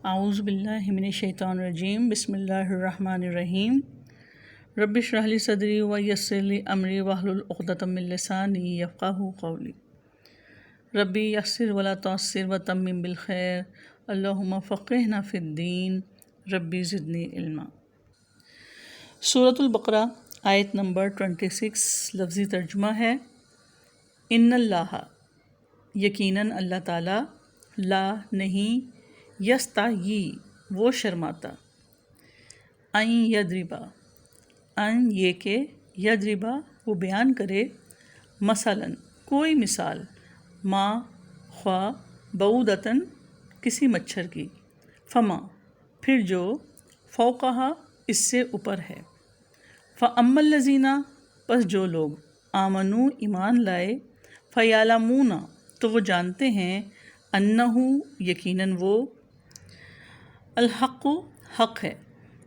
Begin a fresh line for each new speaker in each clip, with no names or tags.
اعوذ باللہ من الشیطان الرجیم بسم اللہ الرحمن الرحیم رب اشرح لی صدری ویسر لی امری واحلل عقدۃ من لسانی یفقہوا قولی ربی یسر ولا تعسر وتمم بالخیر اللہم فقہنا فی الدین ربی زدنی علما۔ سورۃ البقرہ آیت نمبر 26 لفظی ترجمہ ہے ان اللہ یقیناً اللہ تعالیٰ لا نہیں یستحیی وہ شرماتا ان یضربا ان یہ کہ یضربا وہ بیان کرے مثلاً کوئی مثال ما خواہ بعودتاً کسی مچھر کی فما پھر جو فوقہا اس سے اوپر ہے فاما الذین پس جو لوگ آمنو ایمان لائے فیعلمون تو وہ جانتے ہیں انہو یقیناً وہ الحق حق ہے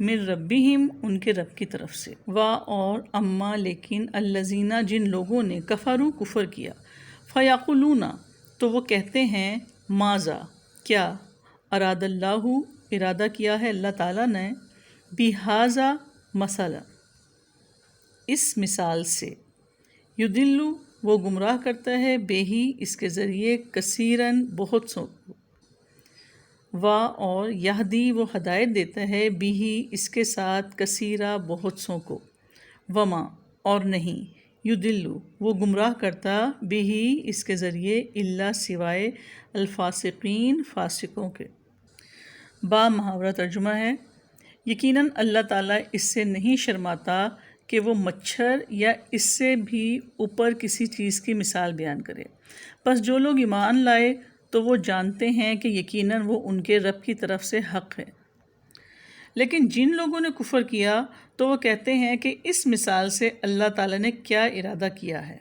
من ربہم ان کے رب کی طرف سے اور اما لیکن الذین جن لوگوں نے کفروا کفر کیا فیقولون تو وہ کہتے ہیں ماذا کیا اراد اللہ ارادہ کیا ہے اللہ تعالیٰ نے بہذا مثلا اس مثال سے یضل وہ گمراہ کرتا ہے بہی اس کے ذریعے کثیراً بہت سو اور یہدی وہ ہدایت دیتا ہے بہی اس کے ساتھ کثیرہ بہت سو کو وما اور نہیں یضل وہ گمراہ کرتا بہی اس کے ذریعے الا سوائے الفاسقین فاسقوں کے۔ با محاورہ ترجمہ ہے یقیناً اللہ تعالیٰ اس سے نہیں شرماتا کہ وہ مچھر یا اس سے بھی اوپر کسی چیز کی مثال بیان کرے، پس جو لوگ ایمان لائے تو وہ جانتے ہیں کہ یقیناً وہ ان کے رب کی طرف سے حق ہے، لیکن جن لوگوں نے کفر کیا تو وہ کہتے ہیں کہ اس مثال سے اللہ تعالیٰ نے کیا ارادہ کیا ہے۔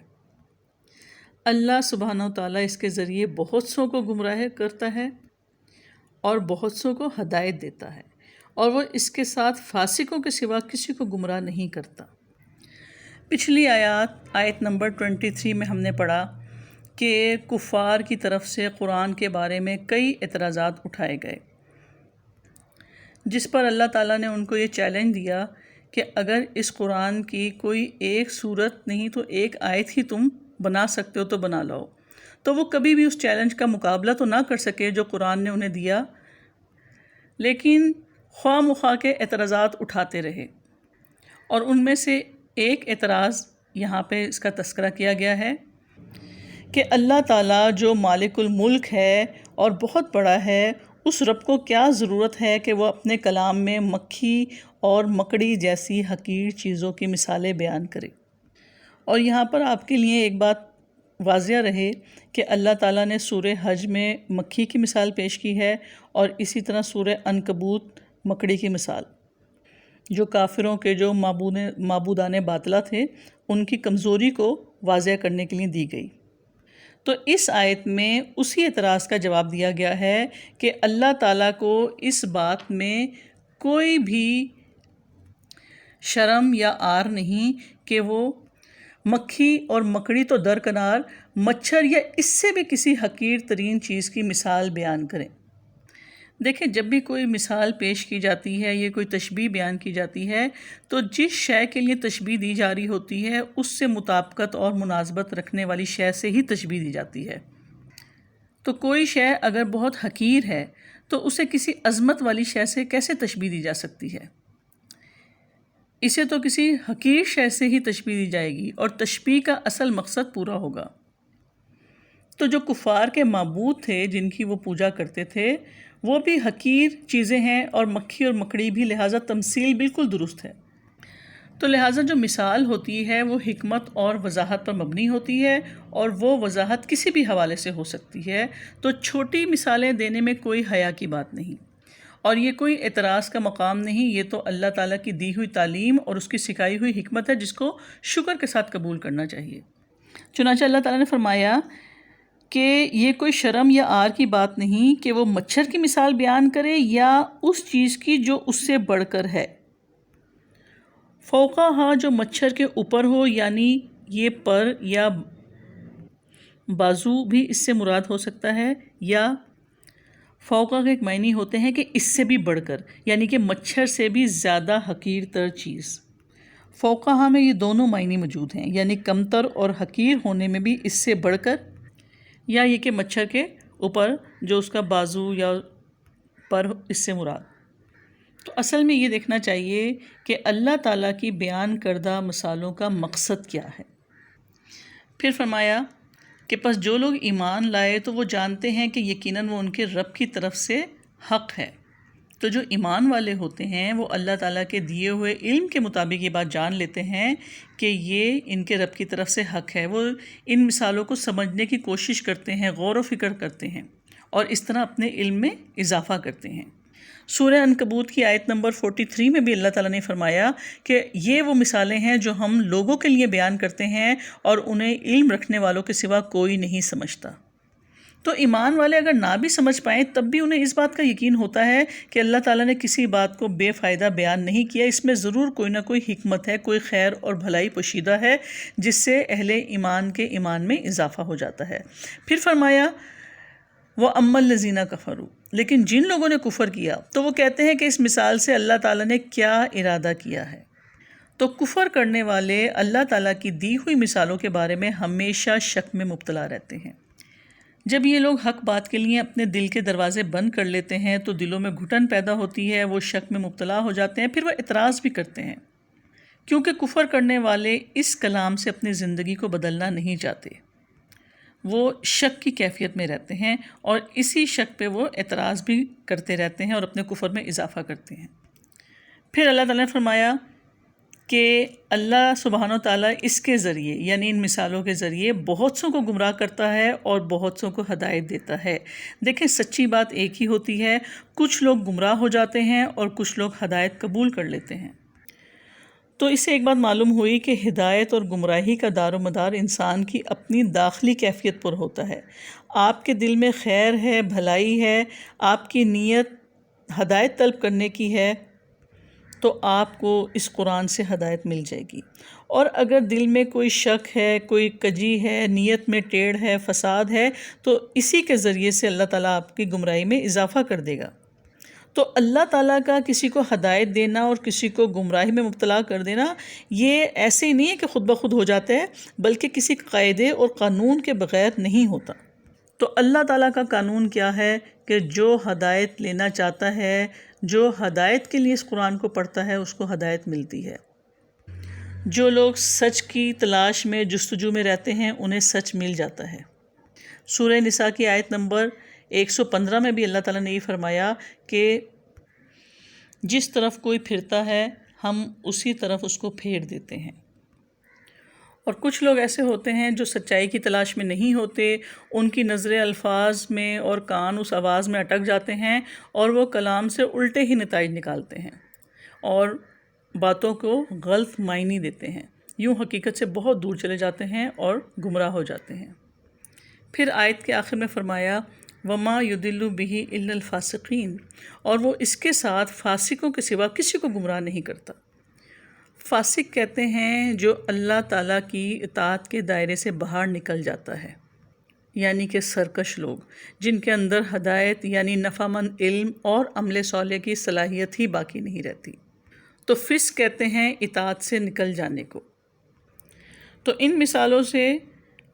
اللہ سبحانہ و تعالیٰ اس کے ذریعے بہت سو کو گمراہ کرتا ہے اور بہت سو کو ہدایت دیتا ہے، اور وہ اس کے ساتھ فاسقوں کے سوا کسی کو گمراہ نہیں کرتا۔ پچھلی آیت نمبر 23 میں ہم نے پڑھا کہ کفار کی طرف سے قرآن کے بارے میں کئی اعتراضات اٹھائے گئے، جس پر اللہ تعالیٰ نے ان کو یہ چیلنج دیا کہ اگر اس قرآن کی کوئی ایک صورت نہیں تو ایک آیت ہی تم بنا سکتے ہو تو بنا لاؤ، تو وہ کبھی بھی اس چیلنج کا مقابلہ تو نہ کر سکے جو قرآن نے انہیں دیا، لیکن خواہ مخواہ کے اعتراضات اٹھاتے رہے، اور ان میں سے ایک اعتراض یہاں پہ اس کا تذکرہ کیا گیا ہے کہ اللہ تعالیٰ جو مالک الملک ہے اور بہت بڑا ہے، اس رب کو کیا ضرورت ہے کہ وہ اپنے کلام میں مکھی اور مکڑی جیسی حقیر چیزوں کی مثالیں بیان کرے۔ اور یہاں پر آپ کے لیے ایک بات واضح رہے کہ اللہ تعالیٰ نے سورہ حج میں مکھی کی مثال پیش کی ہے، اور اسی طرح سورہ عنکبوت مکڑی کی مثال، جو کافروں کے جو معبودان باطلہ تھے ان کی کمزوری کو واضح کرنے کے لیے دی گئی۔ تو اس آیت میں اسی اعتراض کا جواب دیا گیا ہے کہ اللہ تعالیٰ کو اس بات میں کوئی بھی شرم یا عار نہیں کہ وہ مکھی اور مکڑی تو درکنار مچھر یا اس سے بھی کسی حقیر ترین چیز کی مثال بیان کریں۔ دیکھیں، جب بھی کوئی مثال پیش کی جاتی ہے، یہ کوئی تشبیہ بیان کی جاتی ہے، تو جس شے کے لیے تشبیہ دی جا رہی ہوتی ہے اس سے مطابقت اور مناسبت رکھنے والی شے سے ہی تشبیہ دی جاتی ہے۔ تو کوئی شے اگر بہت حقیر ہے تو اسے کسی عظمت والی شے سے کیسے تشبیہ دی جا سکتی ہے؟ اسے تو کسی حقیر شے سے ہی تشبیہ دی جائے گی، اور تشبیہ کا اصل مقصد پورا ہوگا۔ تو جو کفار کے معبود تھے جن کی وہ پوجا کرتے تھے وہ بھی حقیر چیزیں ہیں، اور مکھی اور مکڑی بھی، لہٰذا تمثیل بالکل درست ہے۔ تو لہٰذا جو مثال ہوتی ہے وہ حکمت اور وضاحت پر مبنی ہوتی ہے، اور وہ وضاحت کسی بھی حوالے سے ہو سکتی ہے، تو چھوٹی مثالیں دینے میں کوئی حیا کی بات نہیں، اور یہ کوئی اعتراض کا مقام نہیں، یہ تو اللہ تعالیٰ کی دی ہوئی تعلیم اور اس کی سکھائی ہوئی حکمت ہے جس کو شکر کے ساتھ قبول کرنا چاہیے۔ چنانچہ اللہ تعالیٰ نے فرمایا کہ یہ کوئی شرم یا عار کی بات نہیں کہ وہ مچھر کی مثال بیان کرے یا اس چیز کی جو اس سے بڑھ کر ہے۔ فوقہا جو مچھر کے اوپر ہو، یعنی یہ پر یا بازو بھی اس سے مراد ہو سکتا ہے، یا فوقہ کے ایک معنی ہوتے ہیں کہ اس سے بھی بڑھ کر، یعنی کہ مچھر سے بھی زیادہ حقیر تر چیز۔ فوقہ میں یہ دونوں معنی موجود ہیں، یعنی کمتر اور حقیر ہونے میں بھی اس سے بڑھ کر، یا یہ کہ مچھر کے اوپر جو اس کا بازو یا پر، اس سے مراد۔ تو اصل میں یہ دیکھنا چاہیے کہ اللہ تعالیٰ کی بیان کردہ مثالوں کا مقصد کیا ہے۔ پھر فرمایا کہ پس جو لوگ ایمان لائے تو وہ جانتے ہیں کہ یقیناً وہ ان کے رب کی طرف سے حق ہے۔ تو جو ایمان والے ہوتے ہیں وہ اللہ تعالیٰ کے دیے ہوئے علم کے مطابق یہ بات جان لیتے ہیں کہ یہ ان کے رب کی طرف سے حق ہے۔ وہ ان مثالوں کو سمجھنے کی کوشش کرتے ہیں، غور و فکر کرتے ہیں، اور اس طرح اپنے علم میں اضافہ کرتے ہیں۔ سورہ عنکبوت کی آیت نمبر 43 میں بھی اللہ تعالیٰ نے فرمایا کہ یہ وہ مثالیں ہیں جو ہم لوگوں کے لیے بیان کرتے ہیں اور انہیں علم رکھنے والوں کے سوا کوئی نہیں سمجھتا۔ تو ایمان والے اگر نہ بھی سمجھ پائیں تب بھی انہیں اس بات کا یقین ہوتا ہے کہ اللہ تعالیٰ نے کسی بات کو بے فائدہ بیان نہیں کیا، اس میں ضرور کوئی نہ کوئی حکمت ہے، کوئی خیر اور بھلائی پوشیدہ ہے جس سے اہل ایمان کے ایمان میں اضافہ ہو جاتا ہے۔ پھر فرمایا وَأَمَّا الَّذِينَ كَفَرُوا، لیکن جن لوگوں نے کفر کیا تو وہ کہتے ہیں کہ اس مثال سے اللہ تعالیٰ نے کیا ارادہ کیا ہے۔ تو کفر کرنے والے اللہ تعالیٰ کی دی ہوئی مثالوں کے بارے میں ہمیشہ شک میں مبتلا رہتے ہیں۔ جب یہ لوگ حق بات کے لیے اپنے دل کے دروازے بند کر لیتے ہیں تو دلوں میں گھٹن پیدا ہوتی ہے، وہ شک میں مبتلا ہو جاتے ہیں، پھر وہ اعتراض بھی کرتے ہیں، کیونکہ کفر کرنے والے اس کلام سے اپنی زندگی کو بدلنا نہیں چاہتے۔ وہ شک کی کیفیت میں رہتے ہیں اور اسی شک پہ وہ اعتراض بھی کرتے رہتے ہیں اور اپنے کفر میں اضافہ کرتے ہیں۔ پھر اللہ تعالیٰ نے فرمایا کہ اللہ سبحانہ و تعالیٰ اس کے ذریعے، یعنی ان مثالوں کے ذریعے بہت سوں کو گمراہ کرتا ہے اور بہت سوں کو ہدایت دیتا ہے۔ دیکھیں سچی بات ایک ہی ہوتی ہے، کچھ لوگ گمراہ ہو جاتے ہیں اور کچھ لوگ ہدایت قبول کر لیتے ہیں۔ تو اس سے ایک بات معلوم ہوئی کہ ہدایت اور گمراہی کا دار و مدار انسان کی اپنی داخلی کیفیت پر ہوتا ہے۔ آپ کے دل میں خیر ہے، بھلائی ہے، آپ کی نیت ہدایت طلب کرنے کی ہے تو آپ کو اس قرآن سے ہدایت مل جائے گی، اور اگر دل میں کوئی شک ہے، کوئی کجی ہے، نیت میں ٹیڑھ ہے، فساد ہے، تو اسی کے ذریعے سے اللہ تعالیٰ آپ کی گمراہی میں اضافہ کر دے گا۔ تو اللہ تعالیٰ کا کسی کو ہدایت دینا اور کسی کو گمراہی میں مبتلا کر دینا یہ ایسے ہی نہیں ہے کہ خود بخود ہو جاتا ہے، بلکہ کسی قاعدے اور قانون کے بغیر نہیں ہوتا۔ تو اللہ تعالیٰ کا قانون کیا ہے کہ جو ہدایت لینا چاہتا ہے، جو ہدایت کے لیے اس قرآن کو پڑھتا ہے، اس کو ہدایت ملتی ہے۔ جو لوگ سچ کی تلاش میں جستجو میں رہتے ہیں انہیں سچ مل جاتا ہے۔ سورہ نساء کی آیت نمبر 115 میں بھی اللہ تعالیٰ نے یہ فرمایا کہ جس طرف کوئی پھرتا ہے ہم اسی طرف اس کو پھیر دیتے ہیں۔ اور کچھ لوگ ایسے ہوتے ہیں جو سچائی کی تلاش میں نہیں ہوتے، ان کی نظریں الفاظ میں اور کان اس آواز میں اٹک جاتے ہیں اور وہ کلام سے الٹے ہی نتائج نکالتے ہیں اور باتوں کو غلط معنی دیتے ہیں، یوں حقیقت سے بہت دور چلے جاتے ہیں اور گمراہ ہو جاتے ہیں۔ پھر آیت کے آخر میں فرمایا وَمَا يُضِلُّ بِهِ إِلَّا الْفَاسِقِينَ، اور وہ اس کے ساتھ فاسقوں کے سوا کسی کو گمراہ نہیں کرتا۔ فاسق کہتے ہیں جو اللہ تعالیٰ کی اطاعت کے دائرے سے باہر نکل جاتا ہے، یعنی کہ سرکش لوگ جن کے اندر ہدایت یعنی نفع مند علم اور عمل صالح کی صلاحیت ہی باقی نہیں رہتی۔ تو فسق کہتے ہیں اطاعت سے نکل جانے کو۔ تو ان مثالوں سے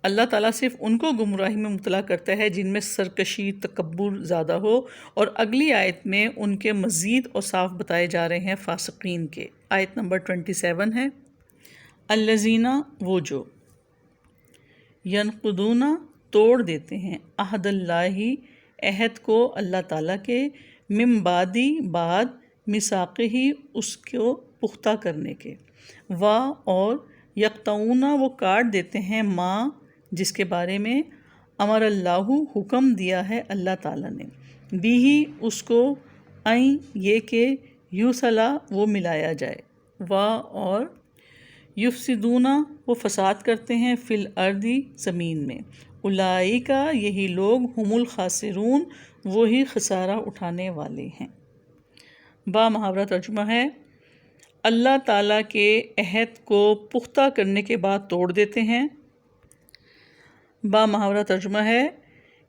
اللہ تعالیٰ صرف ان کو گمراہی میں مبتلا کرتا ہے جن میں سرکشی، تکبر زیادہ ہو، اور اگلی آیت میں ان کے مزید اوصاف بتائے جا رہے ہیں فاسقین کے۔ آیت نمبر 27 ہے الذین، وہ جو ینقضون، توڑ دیتے ہیں، عہد اللہ، عہد کو اللہ تعالیٰ کے، من بعد، بعد، میثاقہ، اس کو پختہ کرنے کے، اور یقطعون، وہ کاٹ دیتے ہیں، ما، جس کے بارے میں امر اللہ، حکم دیا ہے اللہ تعالیٰ نے، بھی، اس کو، این، یہ کہ یوصلا، وہ ملایا جائے، اور یفسدون، وہ فساد کرتے ہیں، فی الارض، زمین میں، اولئک، یہی لوگ، ہم الخاسرون، وہی خسارہ اٹھانے والے ہیں۔ با محاورہ ترجمہ ہے اللہ تعالیٰ کے عہد کو پختہ کرنے کے بعد توڑ دیتے ہیں۔ با محاورہ ترجمہ ہے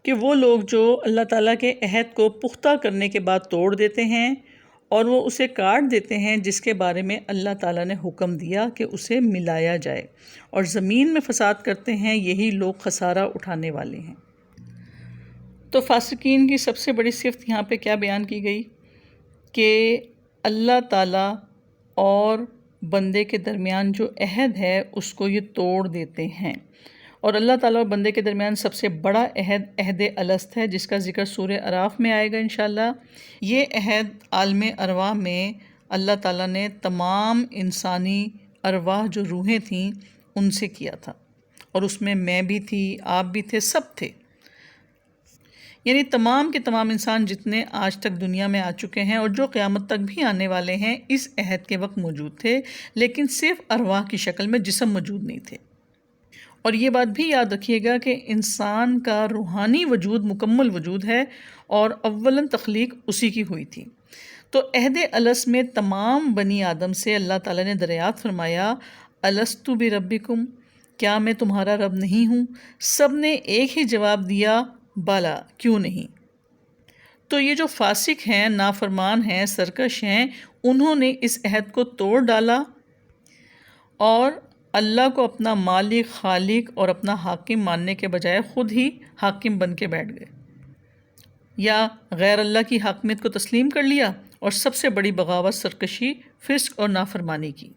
کہ وہ لوگ جو اللہ تعالیٰ کے عہد کو پختہ کرنے کے بعد توڑ دیتے ہیں اور وہ اسے کاٹ دیتے ہیں جس کے بارے میں اللہ تعالیٰ نے حکم دیا کہ اسے ملایا جائے، اور زمین میں فساد کرتے ہیں، یہی لوگ خسارہ اٹھانے والے ہیں۔ تو فاسقین کی سب سے بڑی صفت یہاں پہ کیا بیان کی گئی کہ اللہ تعالیٰ اور بندے کے درمیان جو عہد ہے اس کو یہ توڑ دیتے ہیں، اور اللہ تعالیٰ اور بندے کے درمیان سب سے بڑا عہد عہد الست ہے، جس کا ذکر سورہ اعراف میں آئے گا انشاءاللہ۔ یہ عہد عالم ارواح میں اللہ تعالیٰ نے تمام انسانی ارواح جو روحیں تھیں ان سے کیا تھا، اور اس میں میں بھی تھی، آپ بھی تھے، سب تھے، یعنی تمام کے تمام انسان جتنے آج تک دنیا میں آ چکے ہیں اور جو قیامت تک بھی آنے والے ہیں اس عہد کے وقت موجود تھے، لیکن صرف ارواح کی شکل میں، جسم موجود نہیں تھے۔ اور یہ بات بھی یاد رکھیے گا کہ انسان کا روحانی وجود مکمل وجود ہے اور اولاً تخلیق اسی کی ہوئی تھی۔ تو عہد الست میں تمام بنی آدم سے اللہ تعالیٰ نے دریافت فرمایا، الستُ بربکم، کیا میں تمہارا رب نہیں ہوں؟ سب نے ایک ہی جواب دیا، بالا، کیوں نہیں؟ تو یہ جو فاسق ہیں، نافرمان ہیں، سرکش ہیں، انہوں نے اس عہد کو توڑ ڈالا اور اللہ کو اپنا مالک، خالق اور اپنا حاکم ماننے کے بجائے خود ہی حاکم بن کے بیٹھ گئے، یا غیر اللہ کی حاکمیت کو تسلیم کر لیا، اور سب سے بڑی بغاوت، سرکشی، فسق اور نافرمانی کی۔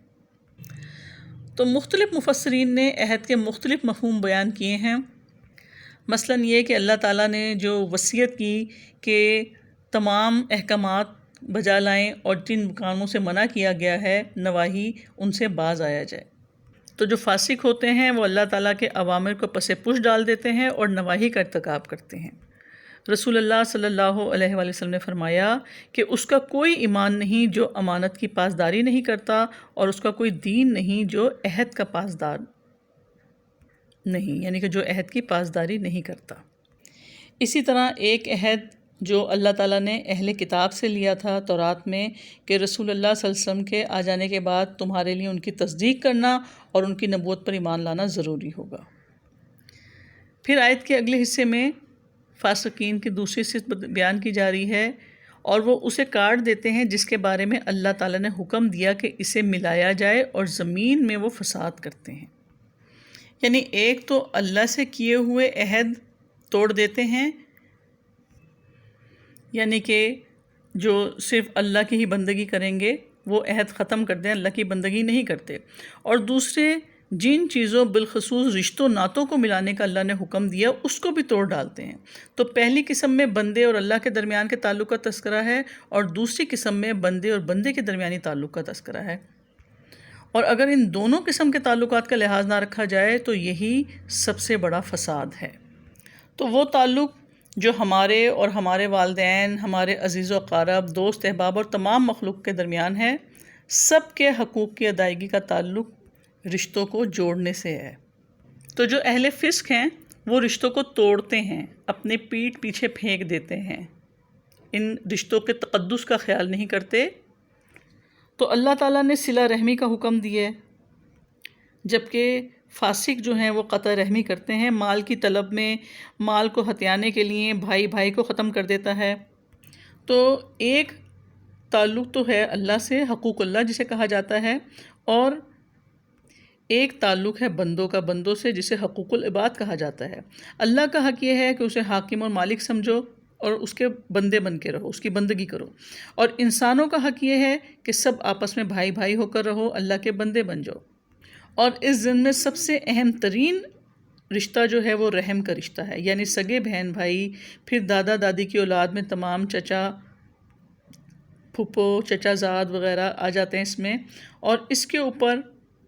تو مختلف مفسرین نے عہد کے مختلف مفہوم بیان کیے ہیں، مثلاً یہ کہ اللہ تعالیٰ نے جو وصیت کی کہ تمام احکامات بجا لائیں اور جن کاموں سے منع کیا گیا ہے نواہی، ان سے باز آیا جائے۔ تو جو فاسق ہوتے ہیں وہ اللہ تعالیٰ کے اوامر کو پس پش ڈال دیتے ہیں اور نواہی کا ارتکاب کرتے ہیں۔ رسول اللہ صلی اللہ علیہ وآلہ وسلم نے فرمایا کہ اس کا کوئی ایمان نہیں جو امانت کی پاسداری نہیں کرتا، اور اس کا کوئی دین نہیں جو عہد کا پاسدار نہیں، یعنی کہ جو عہد کی پاسداری نہیں کرتا۔ اسی طرح ایک عہد جو اللہ تعالیٰ نے اہل کتاب سے لیا تھا تورات میں، کہ رسول اللہ صلی اللہ علیہ وسلم کے آ جانے کے بعد تمہارے لیے ان کی تصدیق کرنا اور ان کی نبوت پر ایمان لانا ضروری ہوگا۔ پھر آیت کے اگلے حصے میں فاسقین کی دوسری صفت بیان کی جا رہی ہے، اور وہ اسے کاٹ دیتے ہیں جس کے بارے میں اللہ تعالیٰ نے حکم دیا کہ اسے ملایا جائے، اور زمین میں وہ فساد کرتے ہیں۔ یعنی ایک تو اللہ سے کیے ہوئے عہد توڑ دیتے ہیں، یعنی کہ جو صرف اللہ کی ہی بندگی کریں گے وہ عہد ختم کر دیں، اللہ کی بندگی نہیں کرتے، اور دوسرے جن چیزوں بالخصوص رشتوں ناتوں کو ملانے کا اللہ نے حکم دیا اس کو بھی توڑ ڈالتے ہیں۔ تو پہلی قسم میں بندے اور اللہ کے درمیان کے تعلق کا تذکرہ ہے، اور دوسری قسم میں بندے اور بندے کے درمیانی تعلق کا تذکرہ ہے، اور اگر ان دونوں قسم کے تعلقات کا لحاظ نہ رکھا جائے تو یہی سب سے بڑا فساد ہے۔ تو وہ تعلق جو ہمارے اور ہمارے والدین، ہمارے عزیز و اقارب، دوست احباب اور تمام مخلوق کے درمیان ہے، سب کے حقوق کی ادائیگی کا تعلق رشتوں کو جوڑنے سے ہے۔ تو جو اہل فسق ہیں وہ رشتوں کو توڑتے ہیں، اپنے پیٹھ پیچھے پھینک دیتے ہیں، ان رشتوں کے تقدس کا خیال نہیں کرتے۔ تو اللہ تعالیٰ نے صلہ رحمی کا حکم دیا ہے، جبکہ فاسق جو ہیں وہ قطع رحمی کرتے ہیں، مال کی طلب میں، مال کو ہتھیانے کے لیے بھائی بھائی کو ختم کر دیتا ہے۔ تو ایک تعلق تو ہے اللہ سے، حقوق اللہ جسے کہا جاتا ہے، اور ایک تعلق ہے بندوں کا بندوں سے، جسے حقوق العباد کہا جاتا ہے۔ اللہ کا حق یہ ہے کہ اسے حاکم اور مالک سمجھو اور اس کے بندے بن کے رہو، اس کی بندگی کرو، اور انسانوں کا حق یہ ہے کہ سب آپس میں بھائی بھائی ہو کر رہو، اللہ کے بندے بن جاؤ۔ اور اس ضمن میں سب سے اہم ترین رشتہ جو ہے وہ رحم کا رشتہ ہے، یعنی سگے بہن بھائی، پھر دادا دادی کی اولاد میں تمام چچا پھپھو، چچا زاد وغیرہ آ جاتے ہیں اس میں، اور اس کے اوپر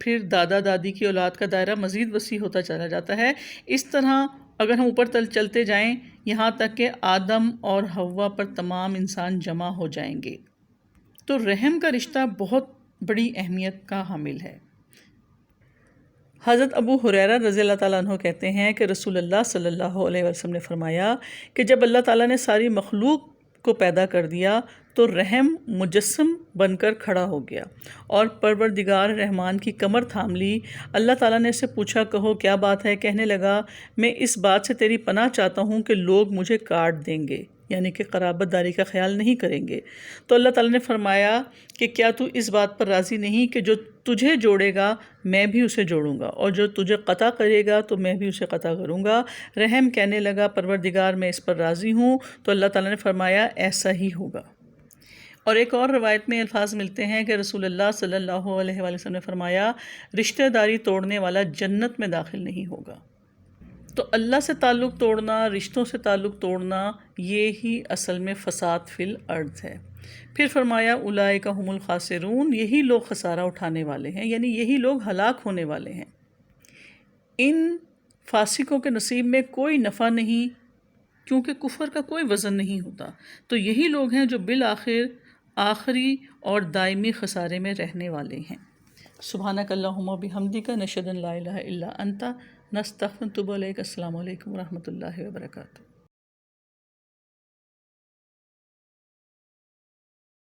پھر دادا دادی کی اولاد کا دائرہ مزید وسیع ہوتا چلا جاتا ہے۔ اس طرح اگر ہم اوپر چلتے جائیں یہاں تک کہ آدم اور حوا پر تمام انسان جمع ہو جائیں گے۔ تو رحم کا رشتہ بہت بڑی اہمیت کا حامل ہے۔ حضرت ابو ہریرہ رضی اللہ تعالیٰ عنہ کہتے ہیں کہ رسول اللہ صلی اللہ علیہ وسلم نے فرمایا کہ جب اللہ تعالیٰ نے ساری مخلوق کو پیدا کر دیا تو رحم مجسم بن کر کھڑا ہو گیا اور پروردگار رحمان کی کمر تھام لی۔ اللہ تعالیٰ نے اسے پوچھا کہو کیا بات ہے؟ کہنے لگا میں اس بات سے تیری پناہ چاہتا ہوں کہ لوگ مجھے کاٹ دیں گے، یعنی کہ قرابت داری کا خیال نہیں کریں گے۔ تو اللہ تعالیٰ نے فرمایا کہ کیا تو اس بات پر راضی نہیں کہ جو تجھے جوڑے گا میں بھی اسے جوڑوں گا، اور جو تجھے قطع کرے گا تو میں بھی اسے قطع کروں گا۔ رحم کہنے لگا پروردگار میں اس پر راضی ہوں۔ تو اللہ تعالیٰ نے فرمایا ایسا ہی ہوگا۔ اور ایک اور روایت میں الفاظ ملتے ہیں کہ رسول اللہ صلی اللہ علیہ وآلہ وسلم نے فرمایا رشتہ داری توڑنے والا جنت میں داخل نہیں ہوگا۔ تو اللہ سے تعلق توڑنا، رشتوں سے تعلق توڑنا، یہ ہی اصل میں فساد فی الارض ہے۔ پھر فرمایا اولئک هم الخاسرون، یہی لوگ خسارہ اٹھانے والے ہیں، یعنی یہی لوگ ہلاک ہونے والے ہیں۔ ان فاسقوں کے نصیب میں کوئی نفع نہیں، کیونکہ کفر کا کوئی وزن نہیں ہوتا۔ تو یہی لوگ ہیں جو بالآخر آخری اور دائمی خسارے میں رہنے والے ہیں۔ سبحانک اللہم و بحمدک، نشہد ان لا الہ الا انت، نستغفرک و نتوب الیک۔ السلام علیکم و رحمۃ اللہ وبرکاتہ۔